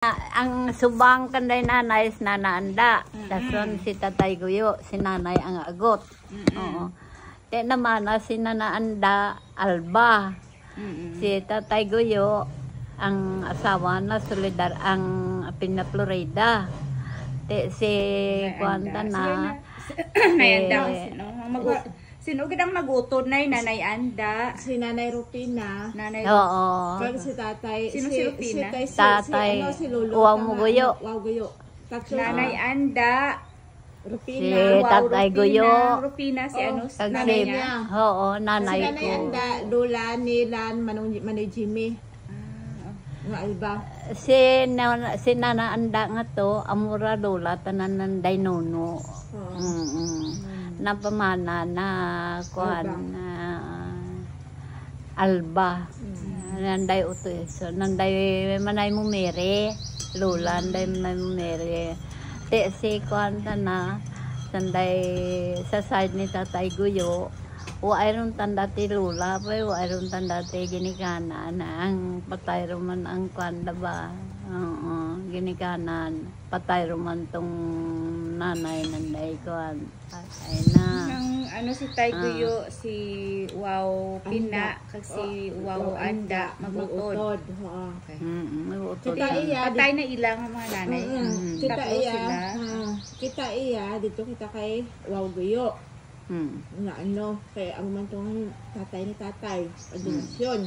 Ang subang kanday nanay is nanaanda. Dason si Tatay Guyo, si nanay ang agot. Oo. Te naman si nanaanda Alba. Si Tatay Guyo ang asawa na solidar ang Pina Florida. Te si Kwanta na sino gidang magutod na Nanay Anda? Si Nanay Rupina. Nanay Oo. Pag si Tatay. Sino si Rupina? Tatay si Lolo. Uwaw mo Guyo. Uwaw Guyo. Nanay Anda. Rupina. Si Tatay Guyo. Rupina si ano? Nanay niya. Oo, nanay si Nanay ko. Anda, Lola, Nilan, Manoy Jimmy. Nga Alba. Si Nana Anda nga to, amura lola tanan ng Dainono. Na pamana na kuan na Alba. Nanday uto so nanday manay mo mere lola nanday manay mo mere. Te si kuan na sanday sa side ni Tatay Guyo. O ayron tanda ti lola pa o ayron tanda ti ginikana na ang patay roman ang kuan ba. Oo, ginikanan patay roman tong nanay nanday kuan. Ay na. Nang ano si Tay Guyo, si Wow Pina, kag si Wow Anda magutod. Okay. Magutod. Patay na ilang mga nanay. Kita iya dito kita kay Wow Guyo. Nga ano, kay ang mantong tatay ni tatay, ordinasyon.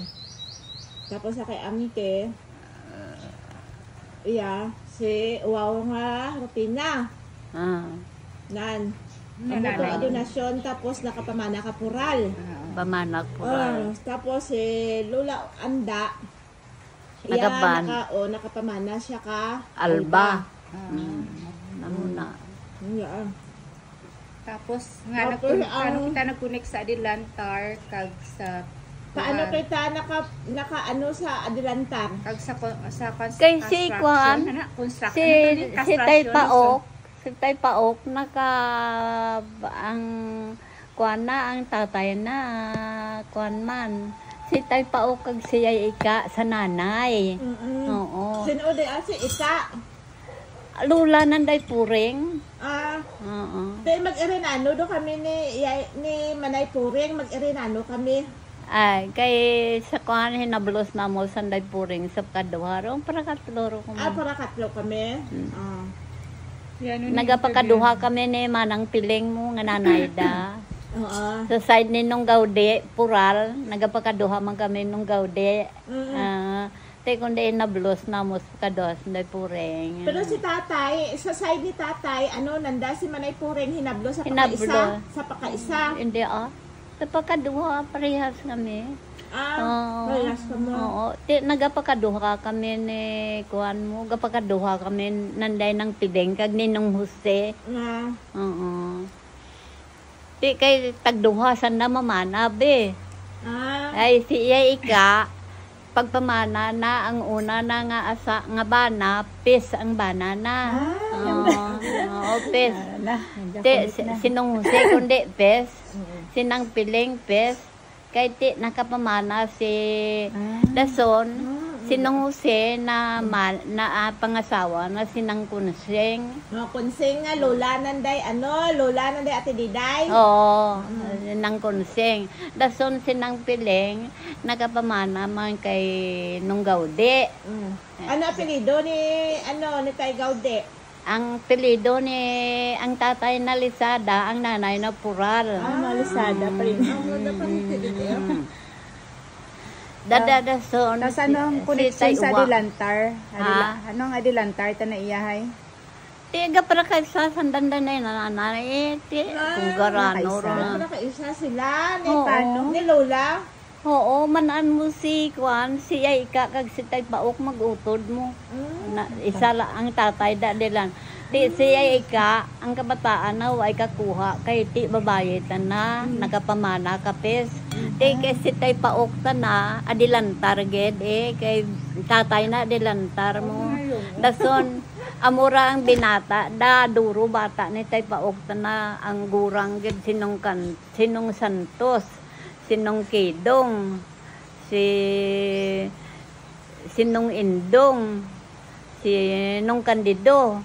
Tapos sa kay Amike, iya, si Wow nga Rupina. Nan. Ang ordinasyon, tapos nakapamana ka pural. Pamanak pural. Tapos Lola Anda, Nagaban. nakapamana siya ka Alba. Namuna. Yeah. Tapos nga kita nag-connect sa Adilantar kag sa paano kita naka ano sa Adilantar? Kag sa kay si Kwan, si Tay Paok, naka ang Kwan na ang tatay na Kwan man. Si Tay Paok kag siya ika sa nanay. Oo. Sino di si Ika? Lula nanday puring. Oo. Pero mag-irinano do kami ni Manay Puring, mag-irinano kami. Ay, kay sa kuhan hinablos na mo sanday puring sa kaduharong para katloro ko. Para katlo kami. Nagapakaduha kami ni Manang Piling mo nga nanay da. Sa side ni nung Gaude, Pural, nagapakaduha man kami nung Gaude. Te kundi nablos na mo sa kaduha sanday puring. Pero si tatay, sa side ni tatay, nanda si Manay Puring hinablos sa pakaisa. Sa pakaisa. Hindi sa pakaduha, parehas kami. Parehas ka mo. Oo. Nagapakaduha kami ni kuhan mo. Gapakaduha kami nanday ng Piling kag ni nung Jose. Oo. Kay tagduha sanda mamana be. Ay siya ika pagpamana na ang una na nga asa nga bana, pes ang banana. Oo, pes. Sinong Jose kundi pes. Sinang Piling pes. Kay ti nakapamana si Dason. Sinong Jose na pangasawa na sinang Kunseng. Kunseng nga lola nanday Ate Diday. Oo, sinang Kunseng. Dason sinang Piling nakapamana man kay nung Gaude. Ano apelyido ni Tay Gaude? Ang apelyido ni ang tatay na Lisada, ang nanay na Pural. Lisada pa rin. Dadadason. Tas anong connection sa Adilantar? Anong Adilantar ta na iyahay? Tiga para kay sa sandandan na nanay kung garano ron. Para kay isa sila ni Lola. Oo, manan mo si Kwan, si Ika kag si Tay Paok magutod mo. Isa lang ang tatay dilan. Si Ika, ang kabataan na way kakuha kay ti babaye na nakapamana kapes. Kay si Tay Paok na adilantar ged kay tatay na adilantar mo. Dason amura ang binata da duro bata ni Tay Paok na ang gurang ged sinong Santos. Sinong Kidong, sinong Indong, si nung kandido.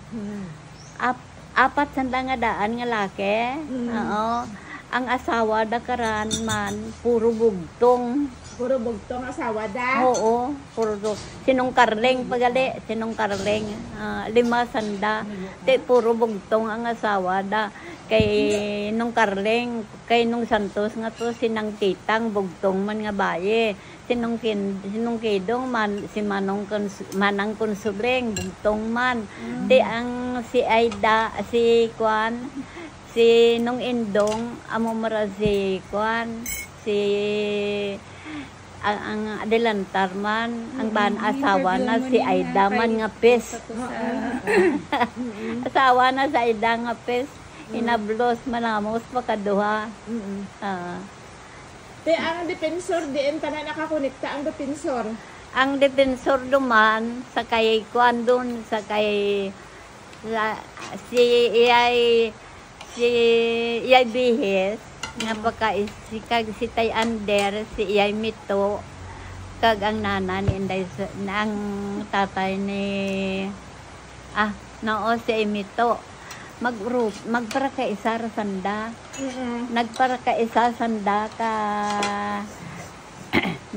Apat sanda nga daan nga laki. Oo. Ang asawa da karan man puro bugtong. Puro bugtong asawa da. Oo, puro sinong karling pagali, sinong karling. 5 sanda. Ti puro bugtong ang asawa da. Kay nung karling, kay nung Santos nga to sinang titang bugtong man nga baye. Sinong kidong man si Manang Konsuling bugtong man. Di ang si Aida, si Kwan, si nung Indong amo mara si Kwan, si ang adelantar man, ang ban asawa na si Aida man nga pes. Asawa na si Aida nga pes. Inablos manamos pakaduha. Te ang depensor diin tanan nakakonekta ang depensor. Ang depensor duman sa kay Kwan dun, sa kay si Iyay Bihis nga baka si Tay Ander, si Iyay Mito kag ang nana ni Inday ang tatay ni si Iyay Mito magpara ka isa ra sanda. Nagpara ka isa sanda ka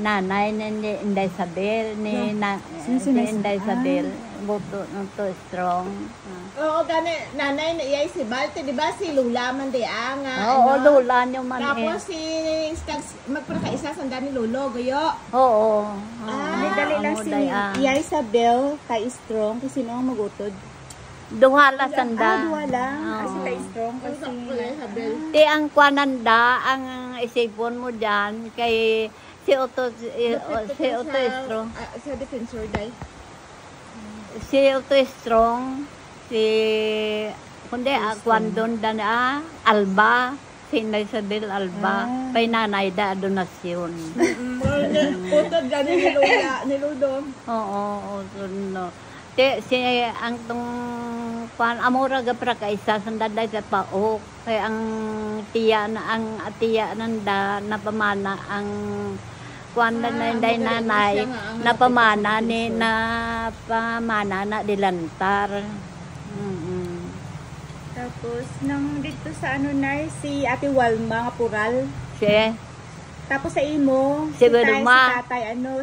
nanay ni Inday Isabel ni Inday Isabel boto to strong. Oo, gani nanay ni Iyay si Balte, di ba si Lula man di nga. Oo, Lula nyo man. Tapos si magpara ka isa sanda ni Lolo gayo. Oo. Dali lang si Iyay Isabel kay strong kasi sino ang magutod. Duhala sanda. Duha lang. Kasi kay strong kasi. Ti ang kwananda, ang isipon mo dyan, kay si Otto Strong. Sa defensor day. Si Otto Strong, kundi kwandon da Alba, si Inday Isabel Alba, pay nanay da donasyon. Utod gani ni Ludo. Oo, no. Si ang tong amora ga pra kaisa sandaday sa paok kay ang tiya nanda napamana ang kuanda na inday nanay napamana na dilantar. Tapos nang dito sa si Ate Walma nga pural. Tapos sa imo, si Wilma,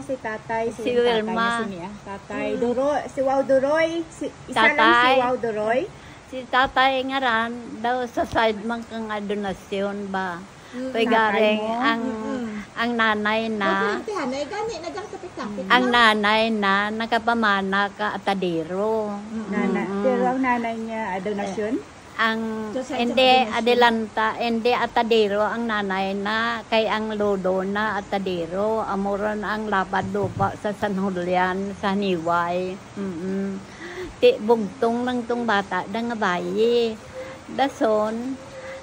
si tatay, si Wilma, tatay Duro, si Wow Duroy, isa lang si Wow Duroy. Si tatay nga ran daw sa side man kang donasyon ba. Pagaring ang nanay na ang nanay na nakapamana ka atadero. Pero ang nanay niya donasyon? Hindi atadero ang nanay na kay ang lodo na atadero amuron ang lapad lupa sa San Julian sa Niway. Ti bugtong lang tong bata da nga bayi dason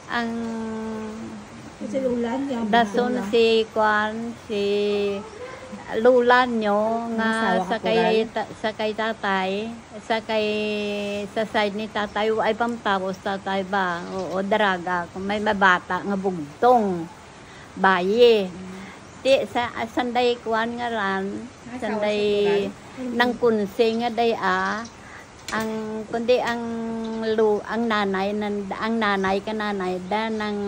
ang dason si Kwan si lulan nyo nga sa kay tatay sa side ni tatay ay pamtapos tatay ba oo daraga kung may mabata nga bugtong bayi ti sa sanday Kwan nga ran sanday nang kunse nga day ang kundi ang nanay da nang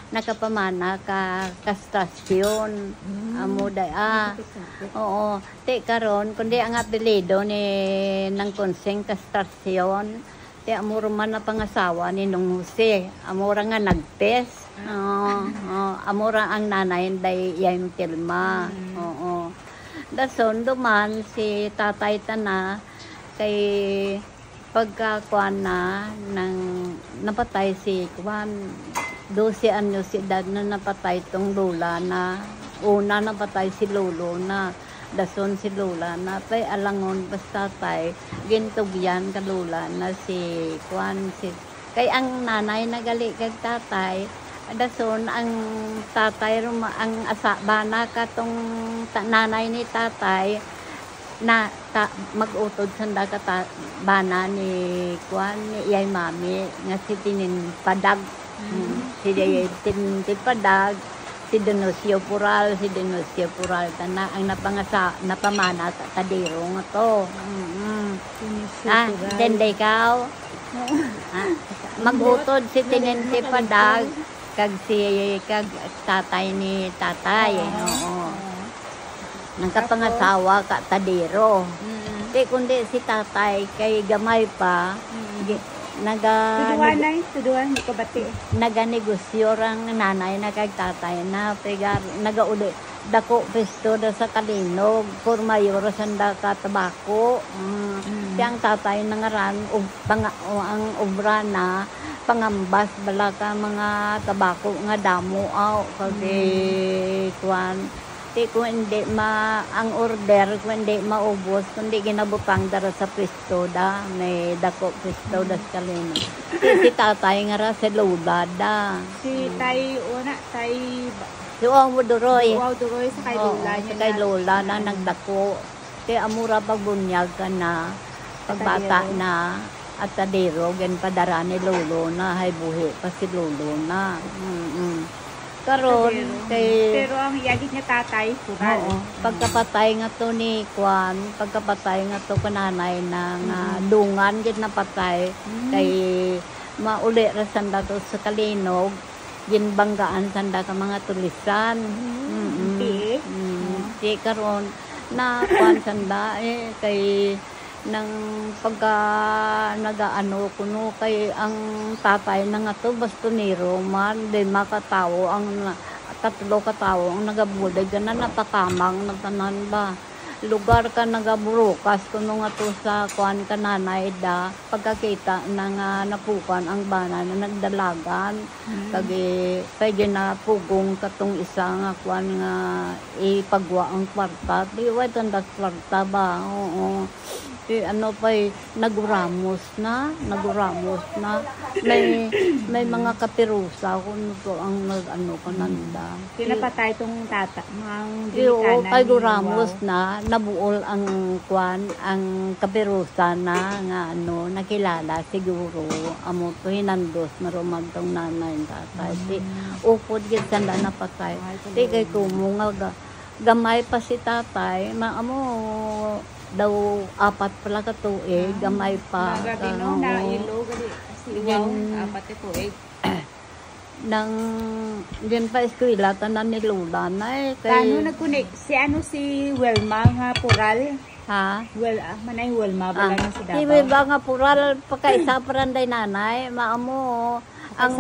nakapamana ka kastrasyon amo day oo ti karon kundi ang apelyido ni nang konseng kastrasyon ti amuro man na pangasawa ni nung Jose amura nga nagpes amura ang nanay day Iyay Tilma oo dason duman si tatay tana kay pagkakuan na nang napatay si Kwan 12 anyos si dad na napatay tong lula na una napatay si lolo na dason si lula na pay alangon basta tay gintugyan ka lula na si Kwan si kay ang nanay nagali kay tatay dason ang tatay ang bana katong nanay ni tatay na mag-utod sanda ka bana ni Kwan ni Iyay Mami nga si Tininpadag si Tininpadag si Donosio Pural tana ang napamana sa tadero nga to Dende ikaw. Maghutod si Tinente Padag kag tatay ni tatay. Oo. Nang kapangasawa ka Tadero. Di kundi si tatay kay gamay pa. Tuduan, hindi ko bati. Naganegosyo rang nanay na kag tatay na pegar nagauli dako pesto da sa Kalinog por mayor sanda ka tabako. Siyang tatay nangaran ang obra na pangambas bala ka mga tabako nga damo kag kuan. Di kung hindi ang order, kung hindi maubos, kung hindi ginabutang dara sa pwesto da, may dako pwesto da sa Kalinog. Si tatay nga ra sa Lola da. Si tay, Si Uwang Duroy. Wow, Duroy sa kay Lola niya. Sa kay Lola na nagdako. Kaya amura pagbunyag ka na, pagbata na, at Tadero, gan padara ni Lolo na, hay buhi pa si Lolo na. Karon kay pero ang iyagit niya tatay pural. Pagkapatay nga to ni Kwan, pagkapatay nga to kananay na nga dungan gid napatay kay mauli ra sanda to sa Kalinog ginbanggaan sanda ka mga tulisan. Di karon na Kwan sanda kay nang pagka nagaano kuno kay ang tatay na nga to bastonero man di makatawo ang tatlo katawo ang nagabulig na napakamang nagtanan ba lugar ka nagaburukas kuno nga to sa kuan kananay da pagkakita na nga napukan ang bana na nagdalagan kay ginapugong katong isa nga kuan nga ipagwa ang kwarta di wa tandas kwarta ba ano pa naguramos na may mga kapirusa kung to ang nag-ano kananda pinapatay tong tata mang dilikanan kay guramos na nabuol ang kwan ang kapirusa na nga ano nakilala siguro amo to hinandos na rumag tong nanay tatay di upod gid sanda napatay di kay kumo nga gamay pa si tatay maamo daw apat pala ka tuig gamay pa gabino na ilo gali si Wow apat ka tuig nang din pa eskwela tanan ni Lola na kay si Welma nga pural manay Welma bala na si Davao si Welma nga pural pagkaisa paranday nanay maamo ang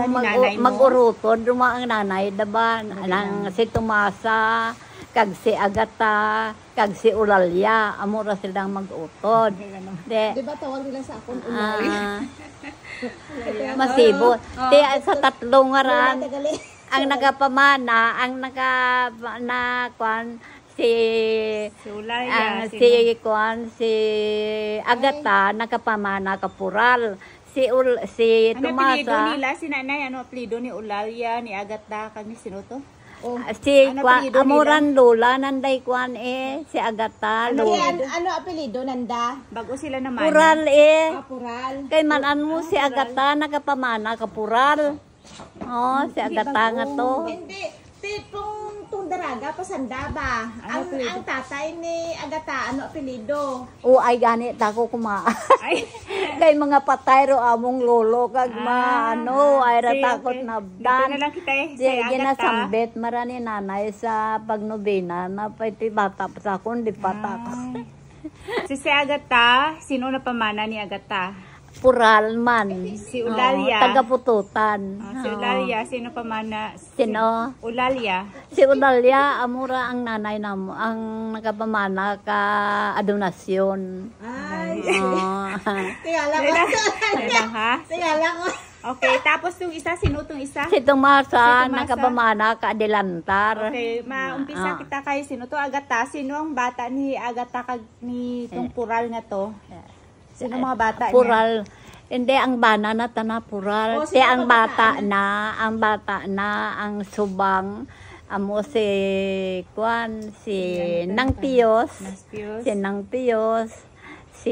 mag-urutod duma ang nanay daba nang si Tomasa kag si Agata, kag si Ulalya, amura silang mag-utod. Di ba tawag nila sa akong Ulay? Masibo. Sa tatlong ngaran, ang nagapamana, ang si Ulaya, si Agata, nakapamana kapural. Si Tomasa. Ano apelido nila? Si nanay, ano apelido ni Ulalya, ni Agata, kag ni sinuto? Si amuran Lola nanday Kwan si Agata ano apelido nanda bago sila naman Pural Pural kay manan mo si Agata nagapamana ka Pural si Agata nga to hindi tong daraga pasanda ba ang tatay ni Agata ano apelido ay gani tako kuma kay mga patay ro among lolo kag ay ra takot nabdan dito na lang kita sa Agata ginasambit marani nanay sa pagnobena na pati bata sa kun di patak si Agata sino na pamana ni Agata Pural man. Si Ulalya. Taga-Pututan. Si Ulalya. Sino pa man na? Sino? Ulalya. Si Ulalya, amura ang nanay namo, ang nagapamana ka adonasyon. Ay. Tingala ko. Tingala ko. Okay, tapos yung isa, sino itong isa? Si Tomasa, nagapamana ka adelantar. Okay, maumpisa kita kay sino to Agata. Sino ang bata ni Agata kag ni itong Pural nga to? Sino mga bata niya? Pural. Hindi, ang bana na tana Pural. Ang bata na, ang subang, amo si Kwan, si Nang Pios, si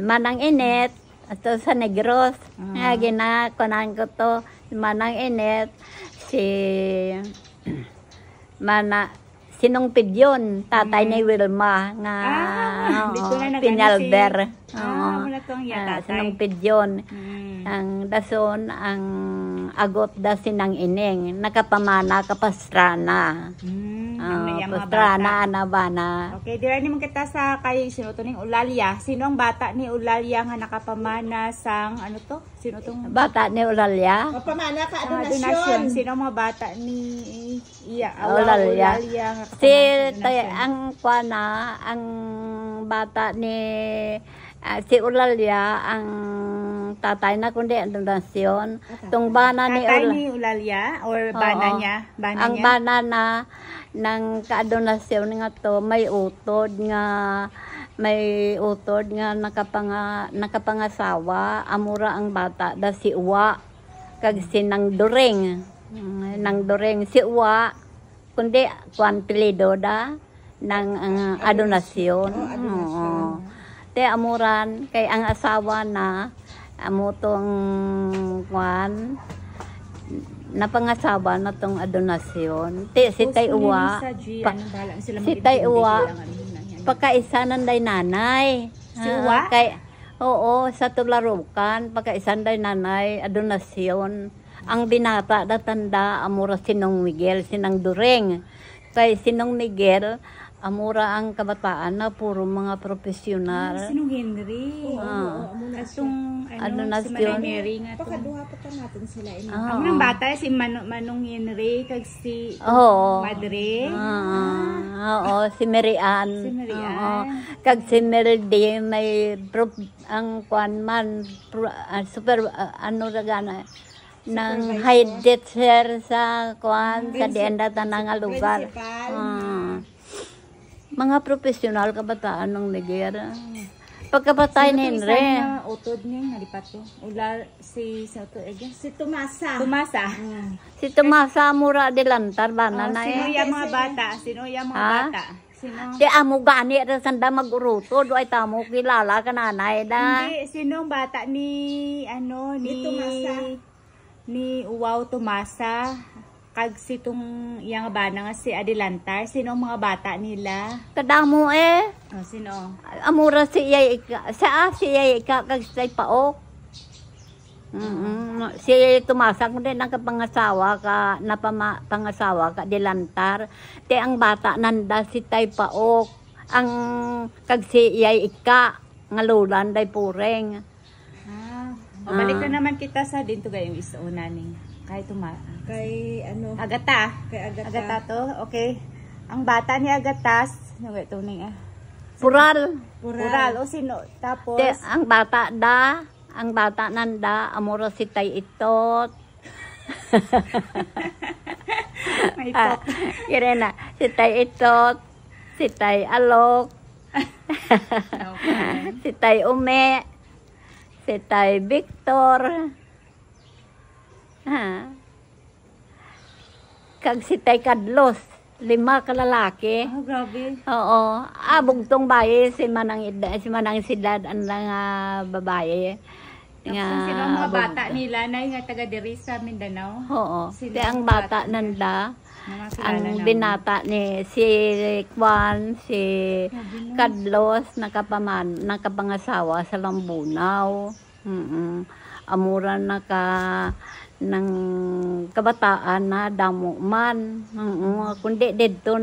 Manang Inet, ato sa Negros. Nga ginakunan ko to, si Manang Inet, si sinungpid yun. Tatay ni Wilma nga dito na Pinalber. Wala to ang tatay. Sinungpid yun. Ang dason, ang agot da sinang ining. Nakapamana kapastrana. Pastrana na ba na. Okay, dira ni kita sa kay sino to ning Ulalya. Sino ang bata ni Ulalya nga nakapamana sang ano to? Sino tong bata ni Ulalya? Pamana ka donasyon. Sino ang mga bata ni Ulalya? Si ang bata ni si Ulalya ang tatay na kundi ang donasyon. Tung bana ni tatay ni Ulalya or bana niya? Ang bana na ng kaadonasyon nga to may utod nga nakapangasawa amura ang bata da si Uwa kag sinang Dureng nang Dureng si Uwa kundi kuan pilido da ng adonasyon. Te amuran kay ang asawa na amutong kuan napangasawa na tong adonasyon. Si Tay Uwa. Si Tay Uwa. Pagkaisa nanday nanay. Si Uwa? Oo, sa tularukan. Pagkaisa nanday nanay, adonasyon. Ang binata na tanda, amura Sinong Miguel, Sinang Dureng. Kay Sinong Miguel, amura ang kabataan na puro mga profesional. Sinong Henry? Adonasyon. Si Mary nga to. Pakaduha pa natin sila. Ang bata si Manong Henry kag si Madre. Si Mary Ann. Si Mary Ann. Kag si Melody may ang kwan man super ano ragana nang high teacher sa kwan sa dienda tanang lugar. Mga profesional kabataan ng Nigeria. Pagkapatay ni Henry. Utod niya, nalipat to. Si Tomasa. Si Tomasa mura de lantar bana na Sino yung mga bata? Di amo gani ra sanda maguruto do ay tamo kilala ka nanay da. Hindi, sinong bata ni Tomasa. Ni Uwaw Tomasa. Kag si tong yang bana nga si Adilantar, sino ang mga bata nila? Kadamo sino? Amura si Yay Ika kag say paok. Si Yay Tumasa ko din ang kapangasawa ka pangasawa ka Dilantar. Te ang bata nanda si Tay Paok. Ang kag si Yay Ika nga lulan day pureng. Balik na naman kita sa dinto gayong isuna ning kay Agata. Kay Agata to. Okay. Ang bata ni Agatas, ito ning Pural. O sino? Tapos ang bata nanda amura si Tay Itot. may tot. Kirena si Tay Itot, si Tay Alok. Si Tay Ume, si Tay Victor. Kag si Tay Kadlos, 5 kalalaki. Grabe. Oo, bugtong bayi si Manang Sidad ang babaye. Sino ang mga bata nila na nga taga diri sa Mindanao? Oo. Ang bata nanda, ang binata ni si Kwan, si Kadlos nakapangasawa sa Lambunaw. Amura ng kabataan na damo man. Kundi dito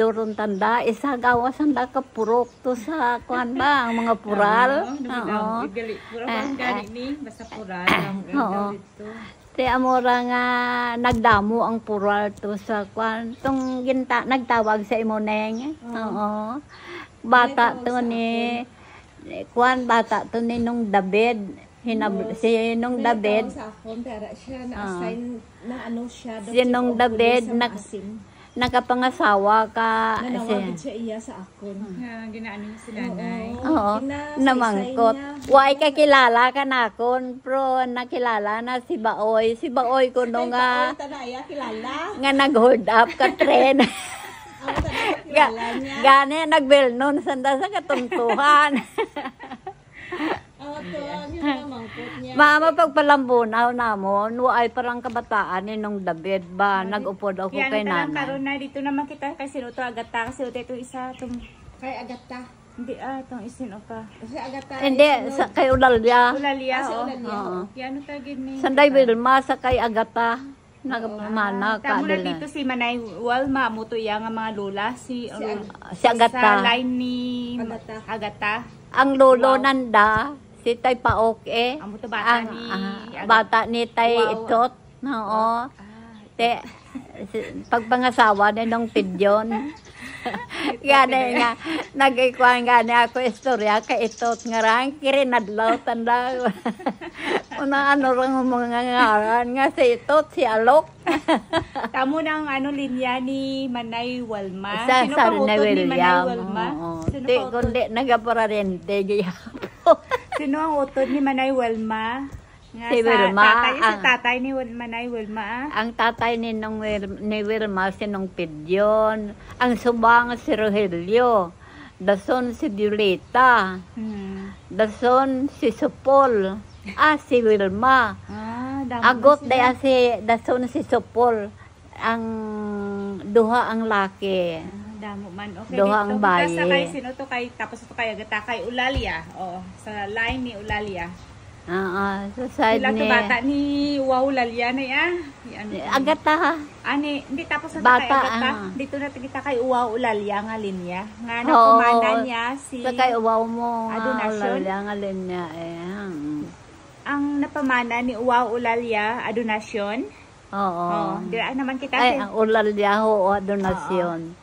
ron tanda isa gawas handa ka purok to sa kuan ba ang mga pural. Basta pural Te amora nga nagdamo ang pural to sa kuan tong nagtawag sa imoneng. Bata to ni kuan bata to ni nung David. Si Nung David. Si Nung David nakapangasawa ka. Nanawagin siya iya sa akon. Ginaan niya si nanay. Oo. Namangkot. Why kakilala ka na kon. Pero nakilala na si Baoy. Si Baoy ko nung nga nag-hold up ka tren. Gane nagbel nun sanda sa katuntuhan. mangkot niya. Mama, pagpalambunaw namon, ay parang kabataan ni nung David ba, nag-upod ako kay Yan, nanay. karon na dito naman kita kasi no to Agata kasi ito isa itong Kay Agata. hindi itong isin o ka. Kasi Agata. Hindi, sa kay Ulalya. Ulalia Kasi oh. Ulalia. Oo. Yan tagid ni. Sanday Wilma sa kay Agata. Nagmana ka Tamo na nila. dito si Manay Walma muto ya nga mga lola si Si Agata. sa line ni Agata. Agata. Ang lolo nanda, si Tay Paok eh. Amo to bata Ang ni bata ni Tay Wow. Itot. Oo. Te, pagpangasawa na nung pidyon. Gani nga, nag-ikuan gani ako istorya kay Itot nga rang kirinadlaw tanda. Una ano rang mga ngaran nga si Itot, si Alok. Tamo ng linya ni Manay Walma. Sa Sino sa pa utod ni Manay William. Walma? Sino Di pa utod? kundi nagapararente Sino ang utod ni Manay Walma? Nga Si sa Wilma, tatay, si ang- tatay ni Manay Wilma. Ang tatay ni Wilma si nung Pidyon. Ang subang si Rogelio. Dason si Violeta. Dason si Supol. Si Wilma. Damo Agot na sila. daya si dason si Supol. Ang duha ang laki. Damo man. Okay, Duha ang bayi. Sa kay sino to kay tapos to kay Agata kay Ulalia. Sa line ni Ulalia. Sa side Sila ni to bata ni Wow Ulalia na ya. Agata. Hindi tapos na Bata, kay Agata. Dito na kita kay Wow Ulalia nga linya. Nga nakumana niya si Sa kay uwaw mo. Adonasyon? Ulalya nga linya ang napamana ni Wow Ulalia Adonasyon. Oo. Dira naman kita Ay, ang ulalya ho, donasyon.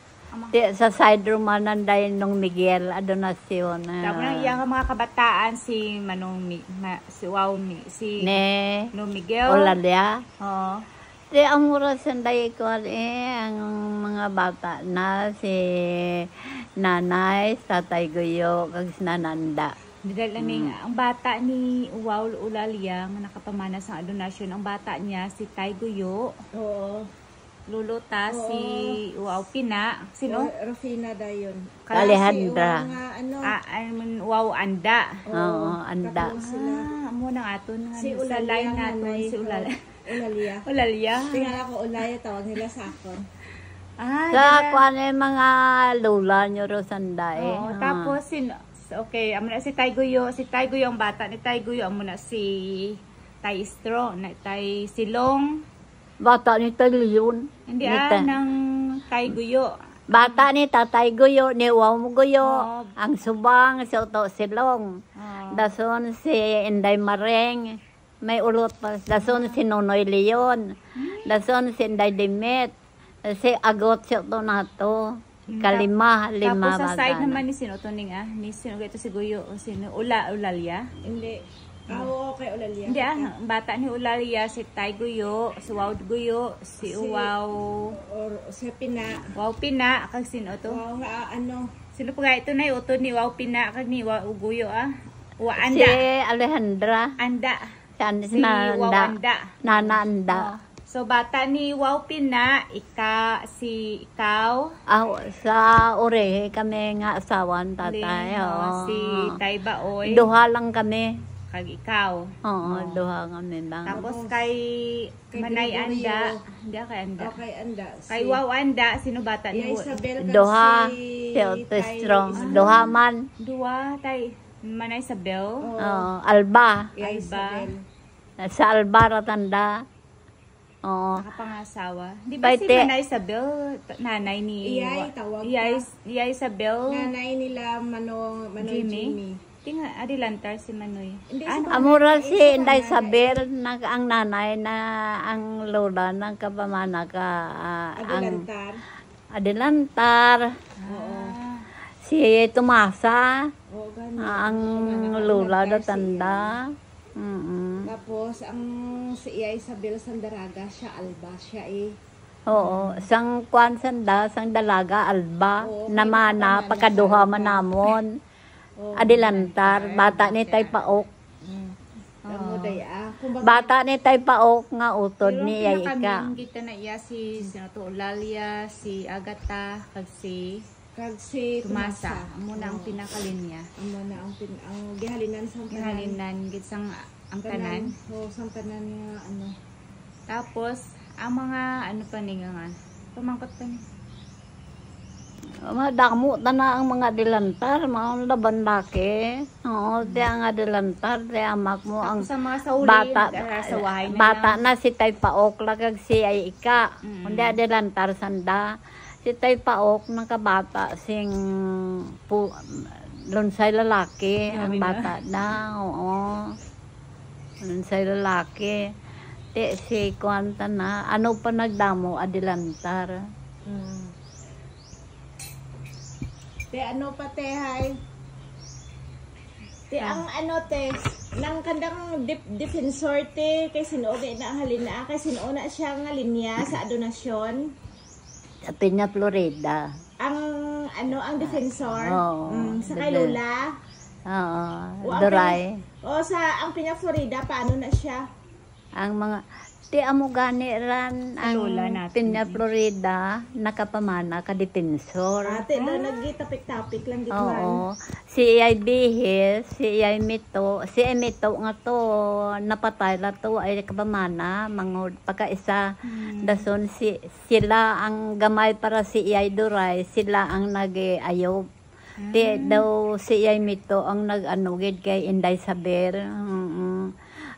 Sa side room nanday nung Miguel, donasyon. Tamo na iya nga mga kabataan si si Wow si Ne, no Miguel. ulalya. Oo. Di ang mura sanday ko ang mga bata na si nanay, tatay Guyo, kag si nananda. Dahil ang bata ni Wow Ulalia nga nakapamana sa donasyon, ang bata niya si Tay Guyo, Oo. Luluta, Oo. si Wow Pina, sino? Rufina dayon. Alejandra. Wow Anda. Oo, anda. Kapag sila. Amo nang aton nga Si sa Ulalia line nga, naton nanay si ko. Ulalia. Ulalia. Ulalia. Tingnan ako Ulaya, tawag nila sa akon. Sa kuan mga lula nyo ro sanday. Oo, tapos okay, amo na si Tay Guyo, ang bata ni Tay Guyo, amo na si Tay Istro, na Tay Silong. Bata ni Talion. Hindi Nita. ng Tay Guyo. Bata ni Tatay Guyo, ni Wow Guyo. Oo. Ang subang, si Oto Silong. Oo. Dason si Inday Mareng. May ulot pa. Dason si Nonoy Leon. Dason si Inday Dimet. Si Agot si Oto Nato. Lima Tapos sa side bagana. naman ni sino to ning ni sino ito si Guyo o sino Ulalia. Hindi. Oo, kay Ulalia. Hindi ang bata ni Ulalia si Tay Guyo, si Wow Guyo, si Wow Or sa Pina. Wow Pina kag sino to? Wow, Sino pa ito na utod ni Wow Pina kag ni Wow Guyo Wa Si Anda. Alejandra. Anda. Si Si Wow Nanda. Anda. Nana Anda. So bata ni Wow Pina, ikaw, Sa Urehe kami nga asawan tatay. Oo. si Tay Baoy, Duha lang kami. kag ikaw. Oo, duha kami lang. Tapos kay Manay Gregorio. Anda, hindi kay Anda. Okay, anda. Kay Wow Anda, sino bata ni Isabel kag Duha. si Si Otestro. Tay- Duha man. Dua, tay. Manay Isabel. Oo, Alba. Isabel. Sa Alba ratanda. Oo. Nakapangasawa. Di ba si Baite. Manay Isabel, nanay ni... Iyay, tawag Iyay Isabel. Nanay nila Manoy Jimmy. Tinga, adilantar si Manoy. Hindi, Amura si Inday Sabel ang nanay na ang lola ng kapamana ka ang Adelantar. Adilantar. Si Tumasa Oo, ganun. ang lola da tanda. Tapos, ang si Iya Isabel Sandaraga, siya Alba, siya Oo, sang kwan sanda, sang dalaga alba, Oo, namana may pagkaduha Alba. man namon. Oo, Adilantar, bata ni Tay Paok. Amo daya. Kumbaga, Bata ni Tay Paok nga utod Pero ni Ika. pinakaming kita na iya si Sinato Ulalia, si Agata, kag si kag si Tumasa. Amo na ang pinakalinya. Amo na ang gihalinan sa Halinan gid sang Ang tanan. Oo, sa tanan nga ano. Tapos, ang mga ano pa ni nga. Pamangkot pa niya. Madamo na ang mga dilantar, mga laban laki. Oo, di ang dilantar, di amak mo ang Tapos ang mga sauli, sawahay na bata lang. na si Tay Paok lagag si ay ika. Kundi dilantar sanda. Si Tay Paok ng kabata sing lunsay lalaki ang Sabi na. bata na. Oo. Lunsay lalaki. Di si kwanta na ano pa nagdamo adilantar. Te ano pa te hay? Te ang ano te nang kandang defensor te kay sinuuna na ang halina kay sinuuna siya nga linya sa donasyon. Sa Piña, Florida. Ang ano ang defensor sa kay the- Lola. Oo. O, ang Duray. O sa ang Piña Florida paano na siya? Ang mga ti amo gani ran ang Lola natin. Piña, Florida nakapamana ka defensor. Ate do nagitapik-tapik lang gid man. Oo. Si Iyay Bihis, si Iyay Mito, si Iyay Mito nga to napatay la to ay kapamana mangod pagkaisa dason sila ang gamay para si Iyay Duray, sila ang nag-ayob. Di daw si Iyay Mito ang nag-anugid kay Inday Saber.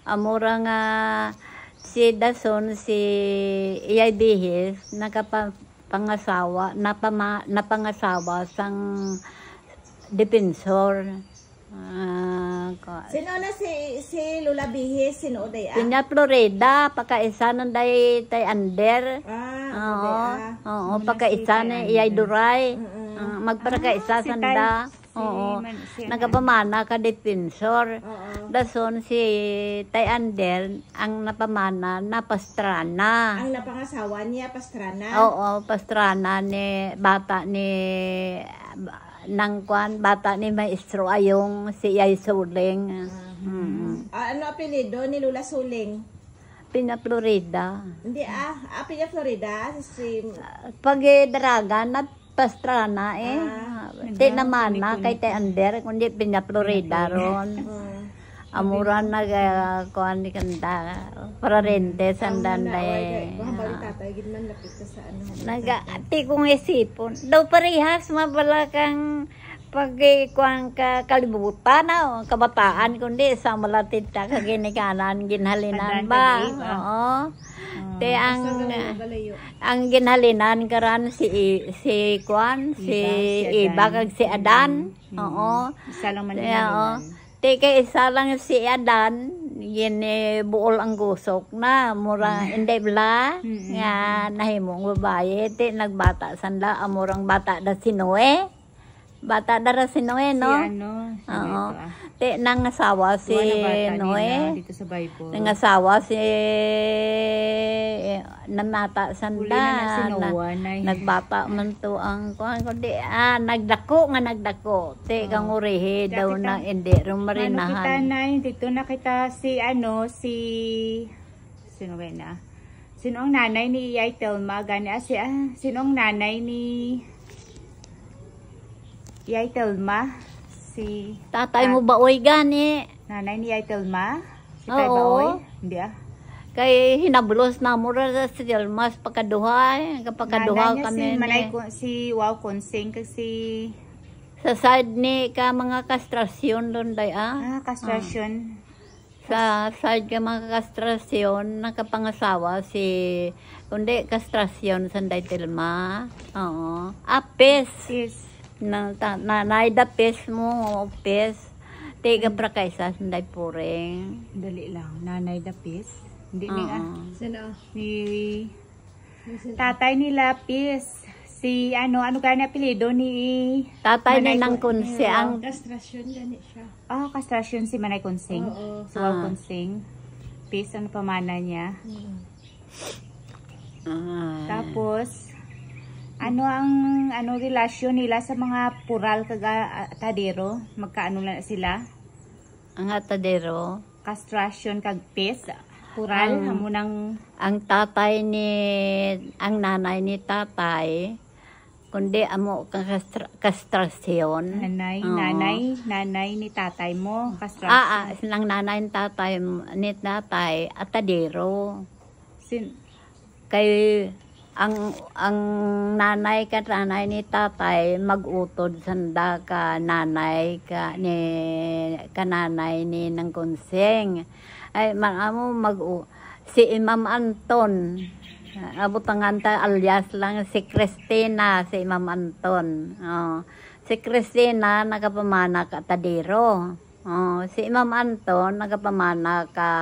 Amura nga si Dason, si Iyay Bihis, nakapangasawa, napangasawa sang defensor. Sino na si Lola Bihis sino day Piña, Florida, pagkaisa ng day tay Ander. Oo, pagkaisa ni Iyay Duray. Magpagkaisa sanda. Oo. Nagapamana ka defensor. Dason si Tay Ander ang napamana na Pastrana. Ang napangasawa niya Pastrana. Oo, Pastrana ni bata ni nangkwan bata ni Maestro Ayong si Iyay Suling. Ano apelyido ni Lola Suling? Piña, Florida. Hindi Piña Florida si Pag daraga na Pastrana Di naman na kay Tay Ander kundi Piña, Florida ron. Amuran kuan ni kanda para rente sandan day. balik tatay gid man lapit ka sa ano. Ati kong isipon. Daw parehas mabala kang pag kuan ka kalibutan kabataan kundi sa malatid ta kaginikanan ginhalinan ba. Oo. Te ang ginhalinan karan si kuan si Iba kag si Adan. Oo. Isa lang man Te kay isa lang si Adan, buol ang gusok na, mura hindi bla, nga nahimong babae, te nagbata sanda, amurang bata da si Noe. Bata da si Noe, no? Si ano? Oo. Te nangasawa si Noe. Dito sa Bible. Nangasawa si namata sanda. Si Noah na Nagbata man to ang kuan kundi nagdako. Te kang urihi daw na hindi Ano kita rumarinahan. na, dito na kita si sino ba na? Sino ang nanay ni Iyay Telma? Sino ang nanay ni Iyay Telma? Si Tatay mo ba oy gani? nanay ni Iyay Telma? Si Tay Oo. Baoy? Hindi Kay hinabulos na mura sa Dilmas pagkaduha, kapagkaduha kami. Si Wow Consing kasi Sa side ni ka mga kastrasyon doon day castration. Sa side ka mga kastrasyon nakapangasawa si kundi kastrasyon sanday Telma. Oo. Apes. Yes. Nanay da pes mo, pes. Tiga pra kaysa sanday puring. Dali lang. Nanay Dapis. Hindi ni Sino? ni tatay ni Lapis. Si ano kaya na apelyido ni Tatay Manay ni nang kunsi ang Castrasyon gani siya. kastrasyon si Manay Consing. Oo. Si Wow Consing. Pis ano pamana niya. Tapos ano ang relasyon nila sa mga pural kaga tadero? Magkaano lang sila? ang atadero. Castrasyon kag pis. Pural hamunang Ang tatay ni ang nanay ni tatay kundi amo kastrasyon. Nanay, Oo. nanay ni tatay mo, castración. Silang nanay ni tatay, atadero. Kay ang nanay ni tatay mag-utod sanda ka nanay ni nang konseng. Ay manamo si Imam Anton. Abutangan ta alias lang si Cristina, si Imam Anton. Si Cristina nagapamana ka tadero. Si Imam Anton nagapamana ka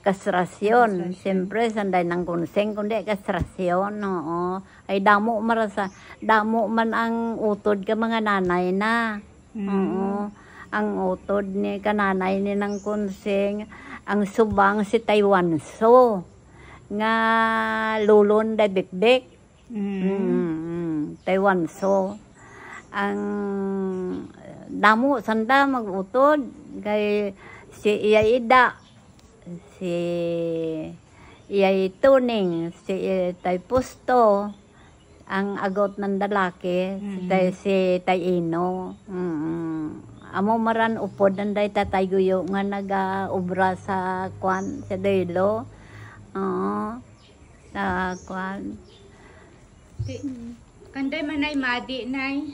kastrasyon. Siyempre sanday ng konseng kundi kastrasyon. Ay damo man ang utod ka mga nanay na. Ang utod ni kananay ni ng konseng, ang subang si Taiwanso nga lulon da bikbik. Taiwanso ang damo sanda magutod kay si Iyaida, si Iyay Tuning, si Tay Pusto, ang agot ng dalaki, si Tay Ino. Amo maran upod nanday Tatay Guyo nga nag-ubra sa kwan, sa Delo. Sa kwan. Kanday manay madi, nay.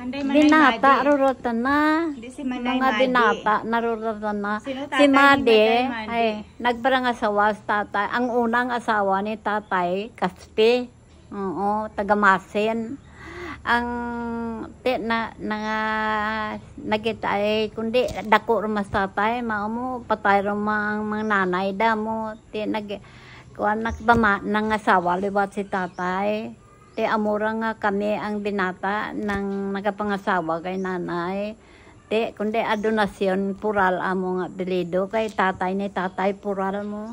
Kanday manay Binata, madi. rurota na. Hindi si manay Mga madi. binata, narurota na. Sino tatay Si ni Madi, Madi? ay, nagbarang asawa sa tatay. Ang unang asawa ni tatay, Kaspi. Tagamasin. Ang nakita ay kundi dako rumas tatay maamo patay rumang mga nanay da mo kuan nang asawa liwat si tatay amura nga kami ang binata nang nagapangasawa kay nanay kundi adonasyon pural amo nga apelyido kay tatay ni tatay pural mo.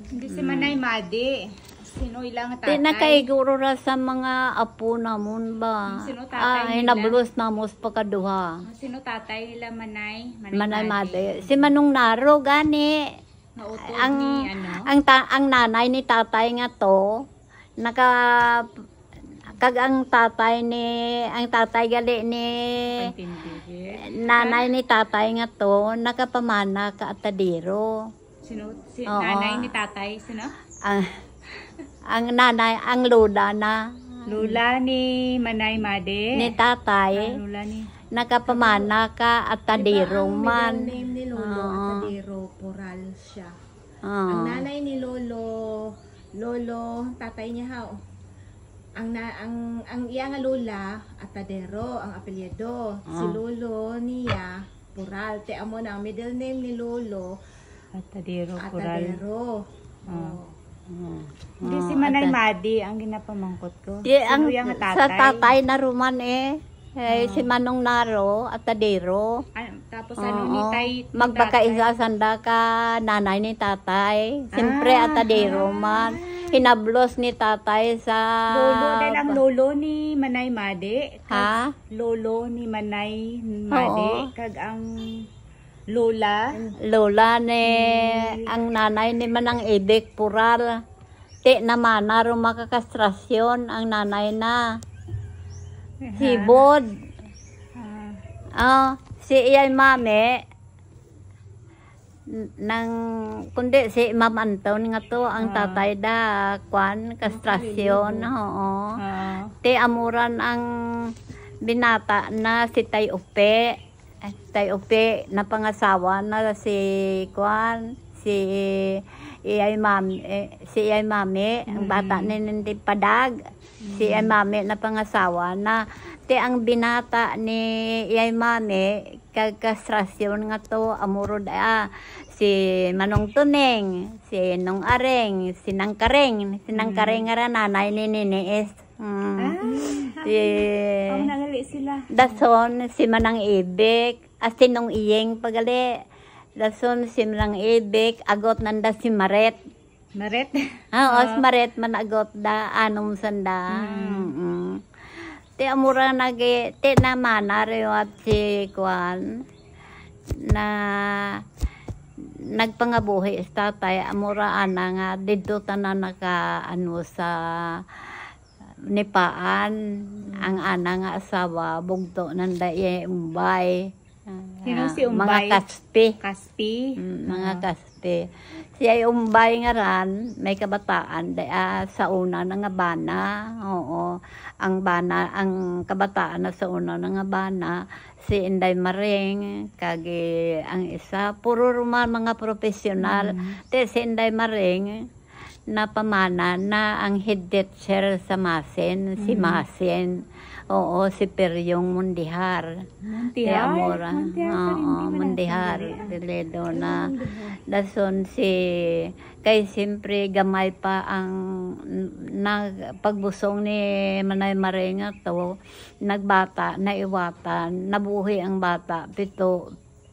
Hindi si manay madi. Sino ilang tatay? Nakaiguro ra sa mga apo namon ba? Sino tatay nila? Hinabulos namos pagkaduha. Sino tatay nila manay? Manay Madi. Si Manong Naro gani. Nautod Ang ni ano? ang nanay ni tatay nga to ang tatay gali ni nanay ni tatay nga to nakapamana ka atadero. Sino Oo. nanay ni tatay? Sino? Ang nanay, ang lula na Lula ni manay madi. ni tatay, Lula ni. nakapamana ka at tadero Middle man. name ni Lolo Atadero Poral siya. Oo. Ang nanay ni Lolo, tatay niya haw. Ang iya nga lola Atadero ang apelyido. Si Lolo niya Poral. Te amo na ang middle name ni Lolo Atadero Pural. Atadero. Hindi si manay madi ang ginapamangkot ko. Ang Sino yung tatay? sa tatay na ruman si Manong Naro at tadero. Tapos ano ni tay? Magpakaisa sanda ka nanay ni tatay. Siyempre at tadero man. Hinablos ni tatay sa Lolo dahil ang lolo ni manay madi. Ha? Lolo ni manay madi. Oo. Kag ang lola. Lola ni ang nanay ni Manang Ibig Pural. Naman na makakastrasyon ang nanay na. Hibod. Si Iyay Mami kundi si Imam Anton nga to ang tatay da kwan kastrasyon. Amuran ang binata na si Tay Upe. Tay Upe na pangasawa na si kwan si Iyay Mami ang bata ni hindi padag. Si Iyay Mami na pangasawa na ang binata ni Iyay Mami kagkastrasyon nga to amuro si Manong Tuneng, si Nong Areng, si Nang Kareng nga nanay ni Niniis. Nangali sila. Dason si Manang Ibig, si Nong Iyeng pagali. Dason si Manang Ibig, agot nanda si Maret. Maret? Si Maret man agot da anom sanda. Amura naman at si Kwan na nagpangabuhi sa tatay amura ana nga dito tanan naka sa nipaan ang ana nga asawa bugto nanday umbay. Sino si Umbay? Mga kaspi. Kaspi. Mga kaspi. Siya umbay nga ran, may kabataan sa una na nga bana. Oo. Ang bana, ang kabataan na sa una na nga bana, si Inday Maring, kagi ang isa, puro ruman mga profesional. Te si Inday Maring, na pamana na ang head teacher sa Masin, si Masin. Oo, si Peryong Mundihar. Mundihar? Amora. Oo, Mundihar. Diledo na. Dason si, kay siyempre gamay pa ang pagbusong ni Manay Marenga to, nagbata, naiwatan, nabuhi ang bata,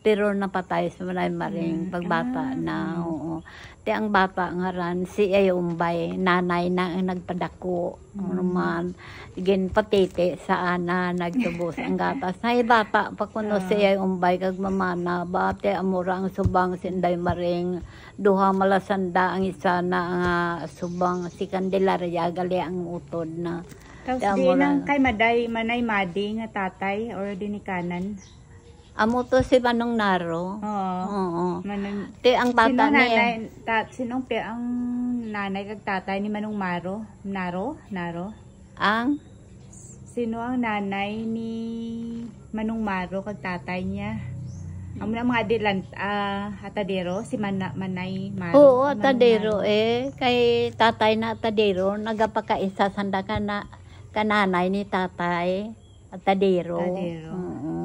pero napatay sa Manay Maring, pagbata na, oo. Te ang bata nga ran, si Umbay, nanay na ang nagpadako, naman, gin patete sa ana, nagtubos ang gatas. Nay bata, pa kuno si Umbay, kag mamana, ba, te amura ang subang si Inday Maring, duha malasanda ang isa na ang subang, si Candelaria, gali ang utod na. Tapos di nang kay Manay Madi nga tatay, or di ni kanan. Amo to si Manong Naro. Oo. Te ang bata Sinong ang nanay kag tatay ni Manong Naro? Ang? Sino ang nanay ni Manong Maro kag tatay niya? Amo na mga atadero, si Manay Maro. Oo, atadero kay tatay na atadero, nagapakaisa sanda ka na kananay ni tatay, atadero. Oo.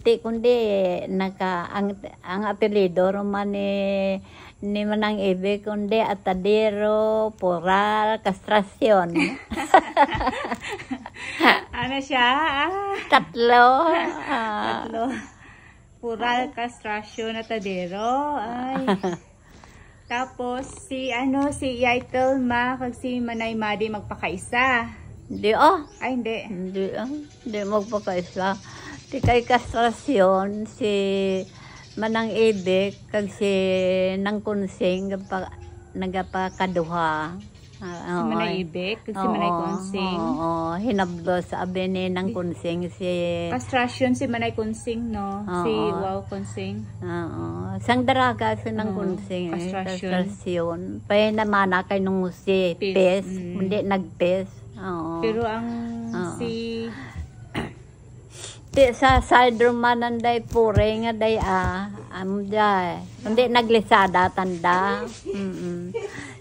Ti kundi ang apelyido roman ni Manang Ibe kundi atadero, pural, kastrasyon. Ano siya? Tatlo. Pural, kastrasyon, atadero. Ay. Tapos si Yaitel Ma kag si Manay Madi magpakaisa. Hindi Ay hindi. Hindi magpakaisa. Ti kay kastrasyon si Manang Ibig kag si Nang Kunsing nagapakaduha. Si Manay Ibig kag si Manay Kunsing. Oo, hinablo sa abi ni Nang Kunsing si kastrasyon si Manay Kunsing no. Si Wow Kunsing. Oo. Sang daraga si Nang Kunsing kastrasyon. Pay naman kay nung si pes, hindi nagpes. Oo. Pero ang si sa side room mananday pure nga day hindi naglisada tanda.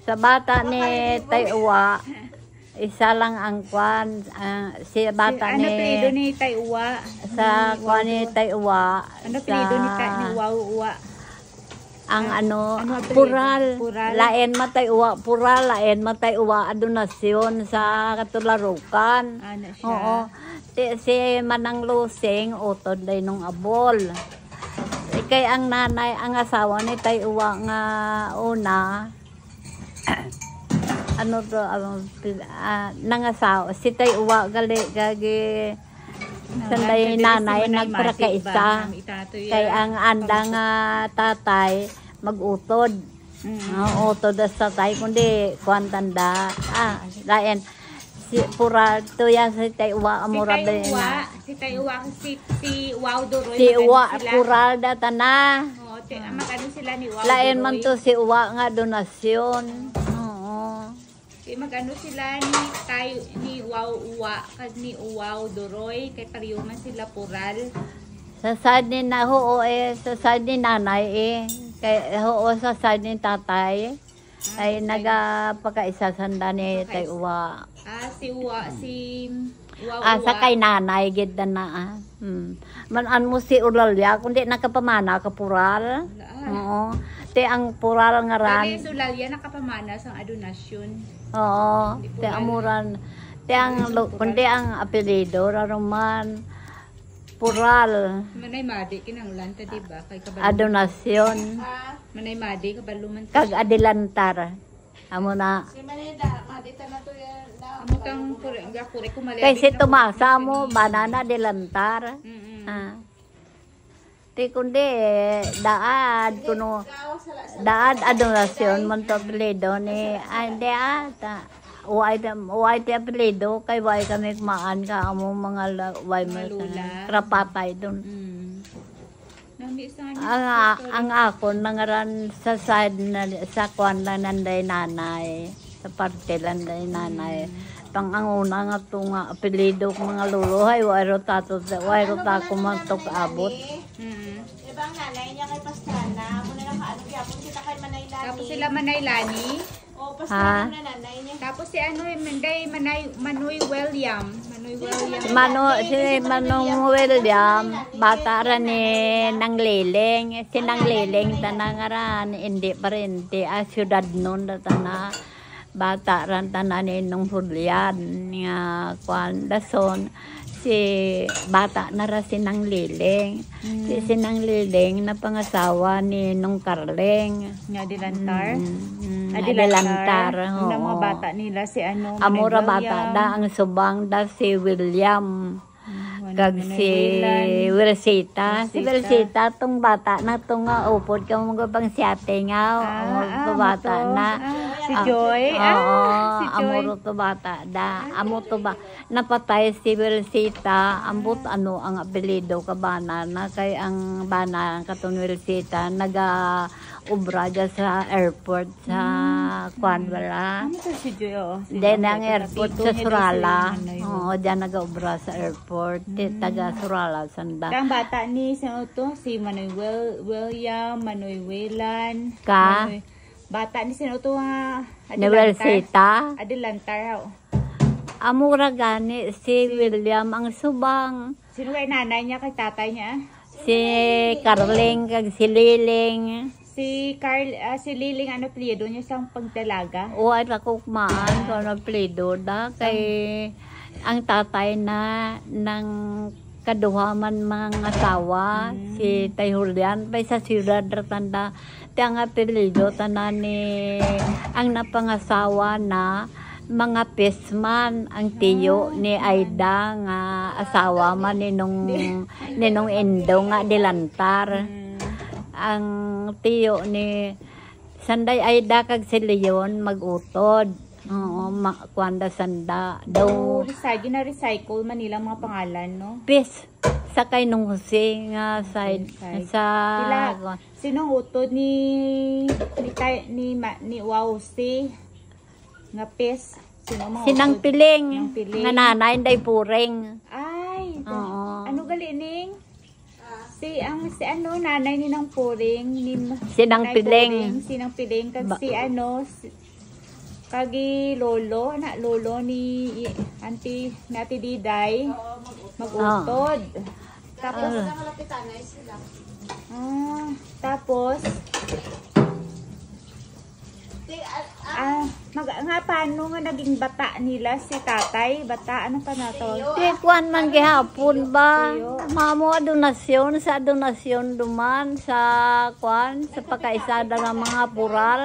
Sa bata ni Tayuwa, isa lang ang kwan, si bata ano pilido ni Tayuwa? Sa kwan ni Tayuwa. Ano pilido ni Wow-Uwa? Ang pural. Lain matay uwa, pural, lain matay uwa, adonasyon sa katularukan. Ano siya? Oo. Si Manang Lusing, utod day nung abol. Kay ang nanay, ang asawa ni Tayuwa nga una, nangasawa, si Tayuwa gagi, sanday nanay nagprakaisa. Kay ang andang tatay magutod. Utod sa tatay kundi kuantanda. Lain si pura to yan si Tayuwa amura na. Si Tayuwa si Wow Doroy. Si Uwa pural data na. Oo, magano sila ni Wow. Lain man to si Uwa nga donasyon. Magano sila ni Wow Uwa kag ni Wow Doroy kay pareho man sila pural. Sa side ni sa side ni nanay kay sa side ni tatay ay nagapakaisasanda ni Tayuwa. Si Wow sa kay nanay gid na manan mo si ulalya kundi nakapamana ka pural. Oo. Te ang pural nga ran. Kani ulalya nakapamana sang adonasyon. Oo, te amuran. Te ang kundi ang apelyido raruman pural. Manay Madi kinanglan ta di ba kay kabaluman. Adonasyon. Manay Madi kabaluman. Kag adilantar. Amo na. Si Madi ta na to amo kang pure ko mali. Kay si tumasa mo banana dilantar. Ti kundi daad kuno daad adonasyon man to apelyido ni ande ata Uway ti apelido, kay way kami kumaan ka amo mga way Mga mo lula. krapatay doon. Nami sa Ang ako nangaran sa side na sa kwan lang nanday nanay, sa parte lang nanday nanay. Pang ang una nga to nga apelido ko mga luluhay, wayro tato mantok abot. Diba ang nanay niya kay Pastrana? Ako na lang kaano gyapon kita kay Manaylani. Tapos sila Manaylani. O, Pastrana na nanay niya. Tapos si ano, Manoy William. Manoy William. Si Manong William, bata rin nang liling. Si nang liling, tanangaran, hindi pa rin. Di syudad nun, na bata rin tananin nung Julian, nga kwan, dason. Si bata na rin si nang liling. Si Sinang Liling na pangasawa ni nung Carling. Nga Dilantar. Adilantar. Ang mga bata nila si ano, Amura Manoy bata William. da ang subang da si William. Kag Manoy si Willan. Wilsita. Si Wilsita tong bata na tong nga upod ka mga pang siyate nga. Bata mo to. na. Si Joy. Oo, Si Joy. amuro to bata da. Amo to ba napatay si Wilsita. Ambot ano ang apelyido ka bana na kay ang bana katon Wilsita naga ubra dyan sa airport sa kwan wala. Ano to si Joy? Then ang airport sa Surala. Oo. Oo, dyan nag-ubra sa airport. Taga Surala, sanda. Ang bata ni sino to? Si Manoy William, Manoy Willan. Ka? Bata ni sino to nga? Niwelsita. Adilantar. Amura gani si William ang subang. Sino kay nanay niya, kay tatay niya? Si Carling, kag si Liling. Si Liling, ano plido niya sa pagdalaga? O ay rakukmaan ko na plido da. Kay ang tatay na ng kaduhaman mga asawa, si Tay Julian, pa sa siyudad ratanda. Ang apelido tanan ni ang napangasawa na mga pisman ang tiyo ni Aida nga asawa man ninong Indo nga Dilantar. Ang tiyo ni Sanday Aida kag si Leon magutod. Oo, kwanda sanda daw. Gina-recycle man nila mga pangalan, no? Pis sa kay nung Jose nga side sa Sinong utod ni Wausi nga pes? Sinang Piling Sinang Piling. nga nanay day puring. Ay, Oo. ano galining? Si ano nanay ni nang puring ni Sinang Nanay Piling. Puring, Sinang Piling kag kagi lolo ni Auntie Nati Diday magutod. Tapos tapos nga paano nga naging bata nila si tatay? Bata, ano pa na to? Di kuan man gihapon ba? Mamo donasyon sa donasyon duman sa kuan sa pagkaisada ng mga pural.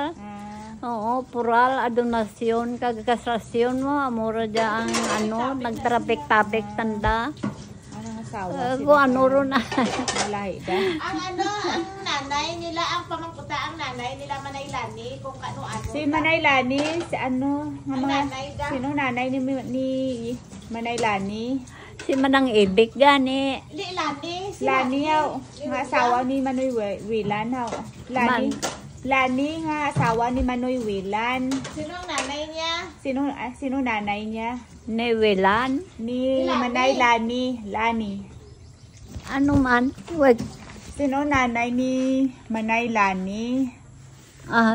Oo, pural a donasyon kag kasasyon mo amura ja ang ano nagtrapik-tapik tanda. Anong asawa? Kung ano ron na. Malahi ba? ang nanay nila, ang pamangkuta, ang nanay nila Manaylani, kung ano-ano. Si Manaylani, si ano, Ang nanay da. sino nanay ni Manaylani? Si Manang Ibig gani. Hindi, Lani. Si Lani yaw, nga asawa ni Manoy Wilan yaw. Lani nga asawa ni Manoy Wilan. Sino ang nanay niya? Sino nanay niya? Ni Wilan. Ni Lani. Manaylani, Lani. Ano man? Wag. Sino nanay ni Manaylani?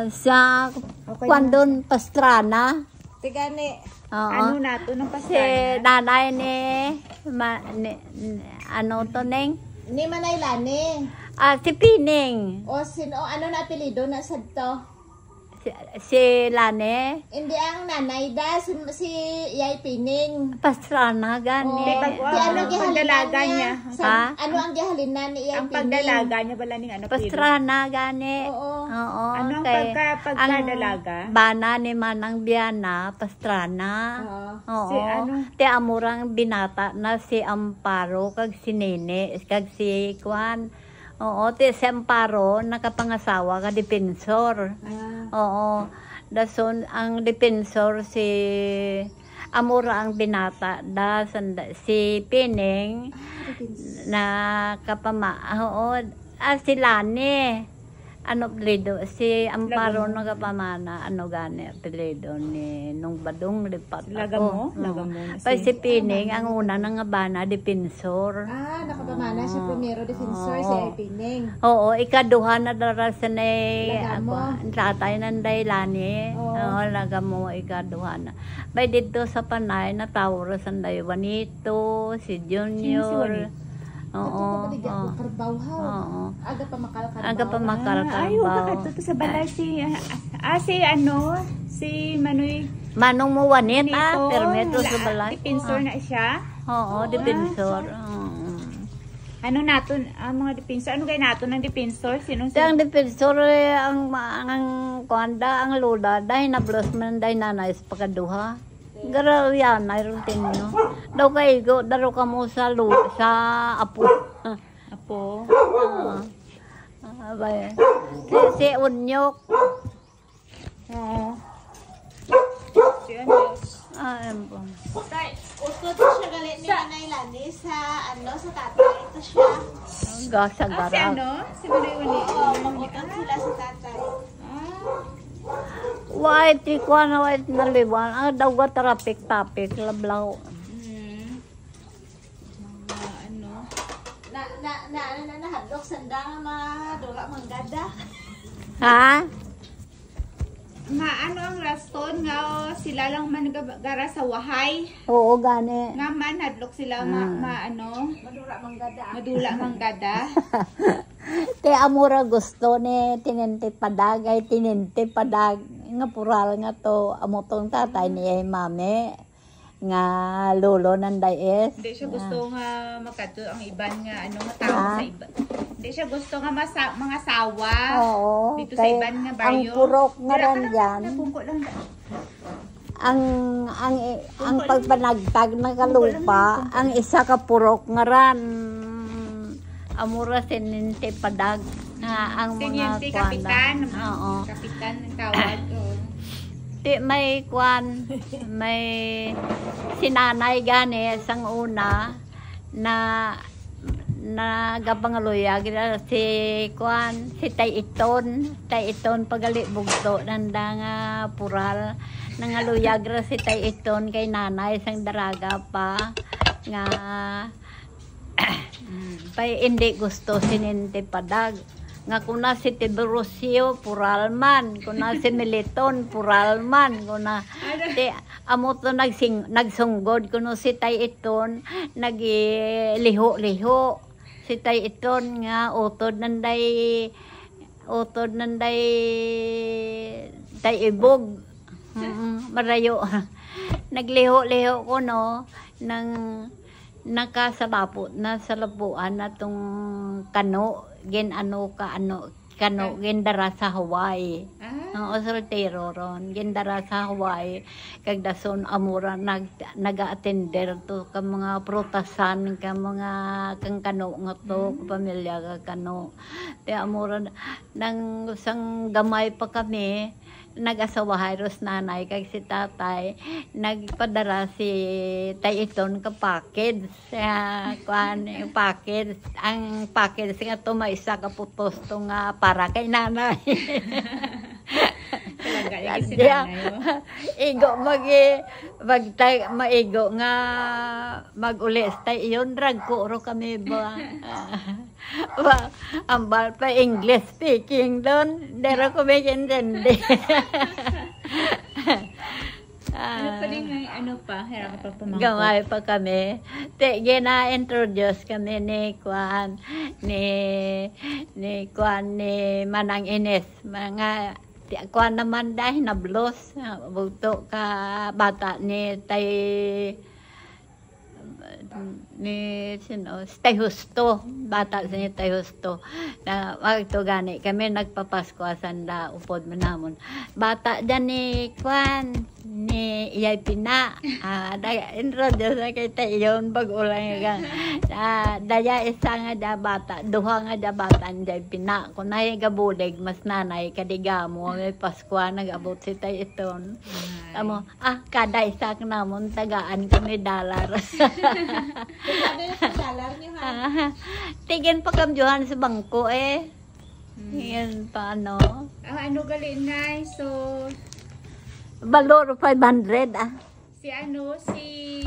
Sa Okay Kwandon Pastrana. Tigani. Oo. Ano nato ng Si pasana? nanay ano to neng? Ni Manaylani. Si Pining. O sino, ano na apelido na sa to? Si Lane. Hindi ang nanay da, si Yay Pining. Pastrana gani. Di ano pagdalaga niya. Ha? Ano ang gihalinan ni Yay Ang Pining? pagdalaga niya bala ning ano? Pastrana gani. Oo. Oo. Ano ang kay- pagkadalaga? Ang bana ni Manang Biana, Pastrana. Oo. Si ano? Ti amurang binata na si Amparo kag si Nene kag si Kwan. Oo, ti si Amparo nakapangasawa ka dipensor. Oo. Dason ang depensor si Amura ang binata da si Pining na si Lani ano apelido si Amparo no kapamana ano gani apelido ni nung badong lipat Lagamo pa si Pining ang una nang bana depensor. Nakapamana siya primero defensor si Pining. Oo, ikaduha na darasan ay Lagamo. tatay ng Dailani. Oo, Lagamo ikaduha na. Bay dito sa Panay na tawro sa Juanito, si Junior. Oo. Aga pa makal Ay, bakit sa balay si Manoy. Manong mo wanit permeto sa balay. Depensor na siya. Oo, depensor. Ano naton ang mga depensor? Ano kay naton ng depensor? Sino Ang depensor ang kuanda ang loda dahil nablos man dahil nanay sa pagkaduha. Gara yan ay routine nyo. Daw kayo daro ka mo sa apo. Apo. Si Unyok. Oo. Si Unyok. Po. Tay, utot siya galit ni Nanay Lani sa tatay. Ito siya. Gasa Si garag. Si Manoy Wani. Mag-utot sila sa tatay. White, ikaw na white na liwan. Ang daw ka tapik lablaw. Nahadlok sanda madura manggada. Ha? Ano ang raston nga sila lang managara sa wahay. Oo, gani. Nga man hadlok sila Madura manggada. madula manggada. Te amura gusto ni tinente padag ay tinente padag nga pural nga to amo tong tatay ni mame nga lolo nanday es. Hindi siya gusto nga makato ang iban nga nga tao sa iba. Hindi siya gusto nga mga sawa. Oo. Dito sa iban nga baryo. Ang purok nga ran yan. Napungko lang. Ang pagpanagtag na kalupa, ang isa ka purok nga ran. Amura sininte padag nga ang mga Sininte kapitan. Oo. Kapitan ng tawag. Di may may sinanay gani sang una na nagapangaluya gina si Tay Iton pagali bugto nanda nga pural nangaluya gra si Tay Iton kay nanay sang daraga pa nga pay hindi gusto sininte padag nga kuna si Tiberosio puralman kuna si Militon puralman kuna ti amo to nagsunggod kuno si Tay Iton nagliho si Tay Iton nga utod nanday Tay Ibog marayo nagliho kuno nang nakasalapot na salapuan na tong kano gendara sa Hawaii. Oo, soltero ron gendara sa Hawaii kag dason amura naga-attender to ka mga prutasan ka mga kang kano nga to pamilya ka kano. Te amura nang sang gamay pa kami nag-asawahay ros nanay kag si tatay nagpadara si Tay Iton ka package package ang package nga to may isa ka putos to nga para kay nanay. Igo maigo nga mag-ulis tay iyon drag ko ro kami ba. Ambal pa English speaking doon dero ko medindi. Hirap pa pamangko. Gamay pa kami. Gina-introduce kami ni Manang Ines. Mga Kuan naman dahil nablos. Bugto ka bata ni Tay Husto. Bata ni Tay Husto. Na magto gani kami nagpapasko asanda upod manamon. Bata dyan ni ni iyay pina. Introduce na kita yun pag ulang nga. Daya isa nga da bata, duha nga da bata iyay pina. Kung na'y gabulig, mas nanay kadiga mo, may Pasko nag-abot si tayo iton. Tamo, kada isa ka namon, tagaan ko ni dollar. Ano yung dollar niyo ha? Tigin pa kamjuhan sa bangko eh. Yan pa ano. Ano gali nay? So, Balor 500 si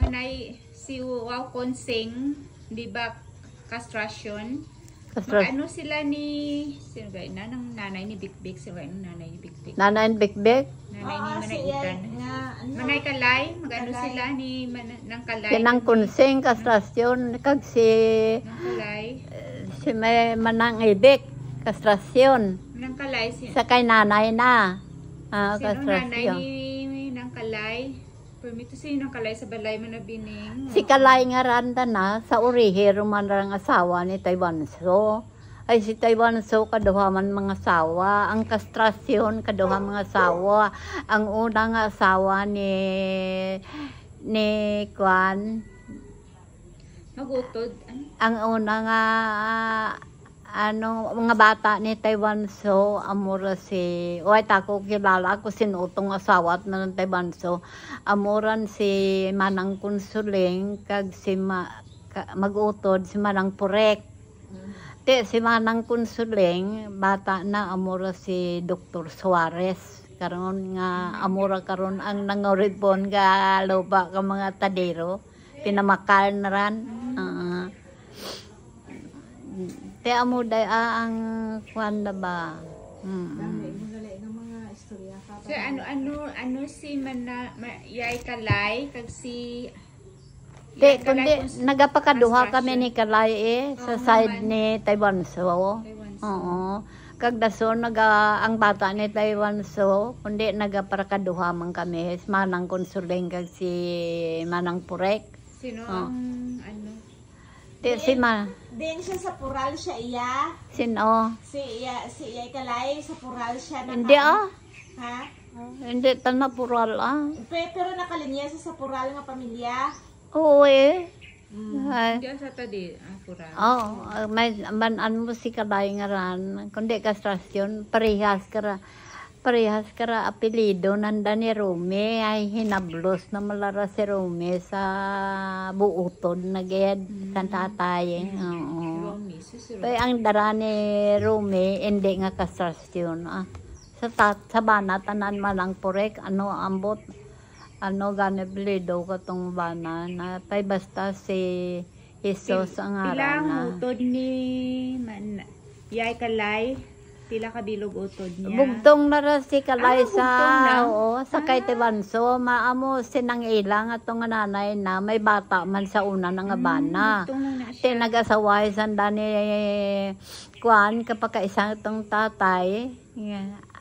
Manay, si Wow Konsing, di ba, castration? Ano sila ni, sino ba, nanay ni Big Big, sino ba, nanay ni Big Big? Nanay ni Big Big? Nanay ni Manay Utan. Manay Kalay, magano sila ni Nang Kalay? Sinang Konsing, kastrasyon, kag Nang Kalay. Si may Manang Ibik, kastrasyon. Nang Kalay, sa kay nanay na. Sino nanay ni Nang Kalay? Permito si Nang Kalay sa balay manabining. Si Kalay nga randa na sa urihe man ang asawa ni Taiwanso. Ay si Taiwanso kaduha man mga asawa. Ang kastrasyon kaduha mga asawa. Ang unang asawa ni Kwan. Magutod. Ang unang mga bata ni Taiwanso, amura si, tako kilala ko sinutong asawa at ng Taiwanso, amuran si Manang Kunsuling, kag si magutod si Manang Purek. Si Manang Kunsuling, bata na amura si Dr. Suarez. Karon nga amura karon ang nangoripon nga loba ka mga tadero, pinamakal na ran. Te amo day ang kwanda ba? So ano si Yay Kalay kag si kundi nagapakaduha kami ni Kalay sa side ni Taiwanso. Oo. Kag dason ang bata ni Taiwanso, kundi nagaparakaduha man kami. Manang Konsuling kag si Manang Purek. Sino ang Din siya sa Pural siya iya. Sino? Si Iyay Kalay sa Pural siya. Hindi Ha? Hindi na Pural Pero nakalinya siya sa Pural nga pamilya. Oo Hindi sa tadi, Pural. May mo si Kalay nga ran. Kundi kastrasyon, parehas kara apelido nanda ni Rome ay hinablos na malara si Rome sa buuton na gayad sa tatay. Pero ang dara ni Rome hindi nga kastrasyon. Sa bana tanan Manang Purek ambot gani apelido katong bana na pay basta si Jesus ang ngaran na. Ilang utod ni Yay Kalay? Pila ka bilog utod niya. Bugtong na rin si Kalay sa kay Taiwanso. Maamo sinang ilang atong nanay na may bata man sa una nga bana. Nag-asaway sanda ni Kwan kapag kaisang itong tatay.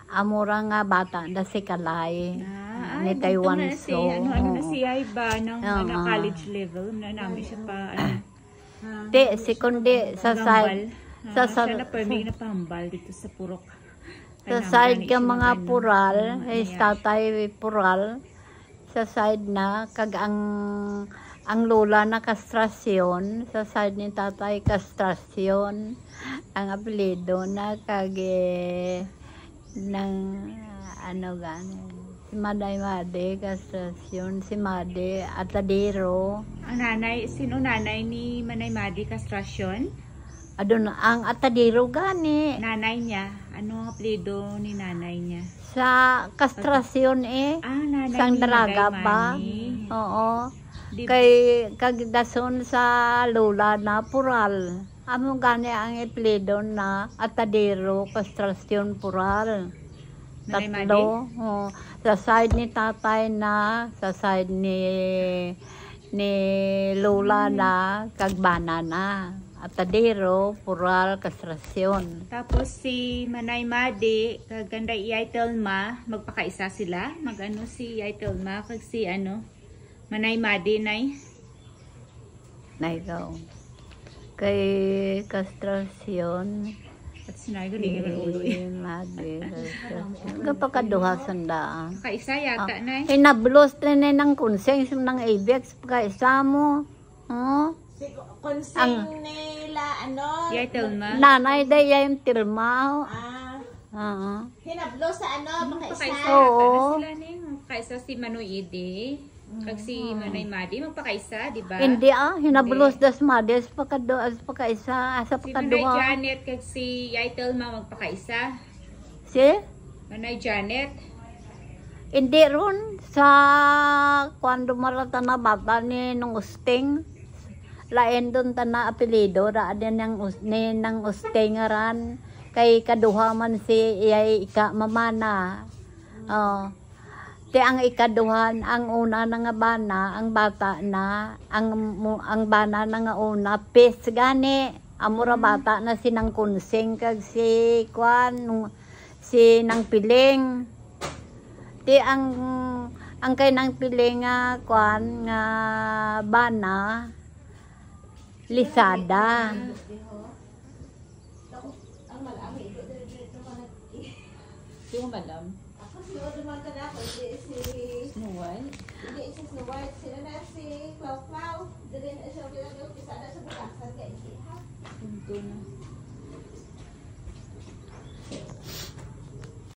Amura nga bata na si Kalay. Ni Taiwanso. Ano na siya ba ng college level na namin siya pa si kundi sa side. Sa na perming na pahambal dito sa Purok. Sa side ka mga Pural, tatay Pural, sa side na kag ang lola na kastrasyon, sa side ni tatay kastrasyon, ang apelyido na kag ng si Made kastrasyon, si Made Atadero. Ang nanay, sino nanay ni Manay Made kastrasyon? Ang Atadero gani. Nanay niya. Ano ang apelyido ni nanay niya? Sa kastrasyon nanay sang ni dalaga pa. Oo. Kay kagdason sa lola na Pural. Amo gani ang apelyido na Atadero kastrasyon Pural. Tatlo. Sa side ni tatay na, sa side ni lola na, kagbana na. Atadero, Pural, kastrasyon. Tapos si Manay Made, kaganda Iyay Telma, magpakaisa sila. Magano si Iyay Telma, kag si Manay Made, nay? Nay daw. Kay kastrasyon, At sinay ko rin yung ulo eh. Gapakaduha sanda. Kaisa yata na eh. Hinablos rin ng konseng ng ABEX pagkaisa mo. Oh. Si konseng nila, ano? Yay, Telma. Nanay day yung tirma. Hinablo sa ano, Kaisa makaisa. Oo. sila na yun. Kaisa si Manoy Ide. Kag si Manay Madi, magpakaisa, di ba? Hindi hinablos das mades pagkaisa asa Si Manay pagkaduha. Janet kag si Yay Telma magpakaisa. Si? Manay Janet. Hindi ron sa kwando marata na bata ni nung usting. Lain doon tana apelido ra din ng usting ran kay kaduha man si iyay ika mamana. Oh. Te ang ikaduhan ang una na nga bana ang bata na ang bana na nga una pes gani amura bata na sinang kunseng kag si kwan si nang piling. Ti ang kay nang piling nga kwan nga bana lisada. Sino madam? Ako si Oduman ka na ako, hindi si... Snow White? Hindi si Snow White, sila na si Clau Clau. Dili na siya pinag-upisa na sa butasan ka, hindi ha? Ito na.